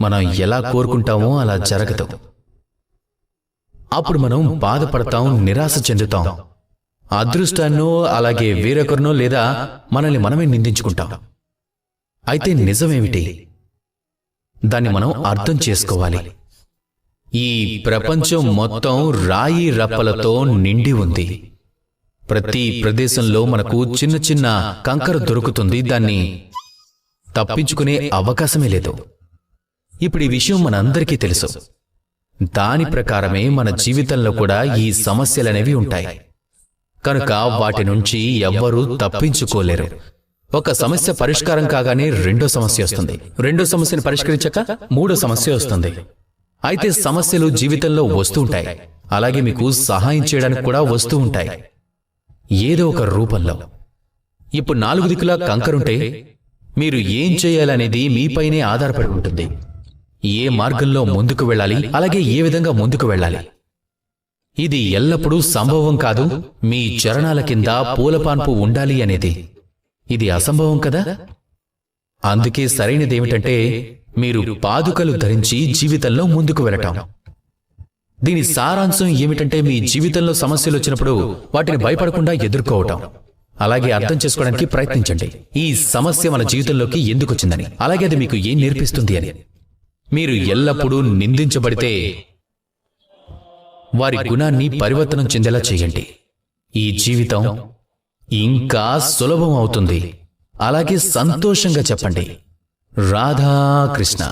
మనం ఎలా కోరుకుంటామో అలా జరగదు. అప్పుడు మనం బాధపడతాం, నిరాశ చెందుతాం. అదృష్టాన్నో అలాగే వేరొకరినో లేదా మనల్ని మనమే నిందించుకుంటాం. అయితే నిజమేమిటి? దాన్ని మనం అర్థం చేసుకోవాలి. ఈ ప్రపంచం మొత్తం రాయి రప్పలతో నిండి ఉంది. ప్రతి ప్రదేశంలో మనకు చిన్న చిన్న కంకర దొరుకుతుంది. దాన్ని తప్పించుకునే అవకాశమే లేదు. ఇప్పుడు ఈ విషయం మనందరికీ తెలుసు. దాని ప్రకారమే మన జీవితంలో కూడా ఈ సమస్యలనేవి ఉంటాయి. కనుక వాటి నుంచి ఎవ్వరూ తప్పించుకోలేరు. ఒక సమస్య పరిష్కారం కాగానే రెండో సమస్య వస్తుంది. రెండో సమస్యను పరిష్కరించాక మూడో సమస్య వస్తుంది. అయితే సమస్యలు జీవితంలో వస్తూ ఉంటాయి. అలాగే మీకు సహాయం చేయడానికి కూడా వస్తూ ఉంటాయి, ఏదో ఒక రూపంలో. ఇప్పుడు 4 దిక్కులా కంకరుంటే మీరు ఏం చేయాలనేది మీపైనే ఆధారపడి ఉంటుంది. ఏ మార్గంలో ముందుకు వెళ్ళాలి, అలాగే ఏ విధంగా ముందుకు వెళ్ళాలి. ఇది ఎల్లప్పుడూ సంభవం కాదు. మీ చరణాల కింద పూలపాన్పు ఉండాలి అనేది ఇది అసంభవం కదా. అందుకే సరైనదేమిటంటే మీరు పాదుకలు ధరించి జీవితంలో ముందుకు వెళ్ళటం. దీని సారాంశం ఏమిటంటే మీ జీవితంలో సమస్యలు వచ్చినప్పుడు వాటిని భయపడకుండా ఎదుర్కోవటం. అలాగే అర్థం చేసుకోవడానికి ప్రయత్నించండి. ఈ సమస్య మన జీవితంలోకి ఎందుకు వచ్చిందని, అలాగే అది మీకు ఏం నేర్పిస్తుంది అని. మీరు ఎల్లప్పుడూ నిందించబడితే వారి గుణాన్ని పరివర్తనం చెందేలా చేయండి. ఈ జీవితం ఇంకా సులభం అవుతుంది. అలాగే సంతోషంగా చెప్పండి, రాధాకృష్ణ.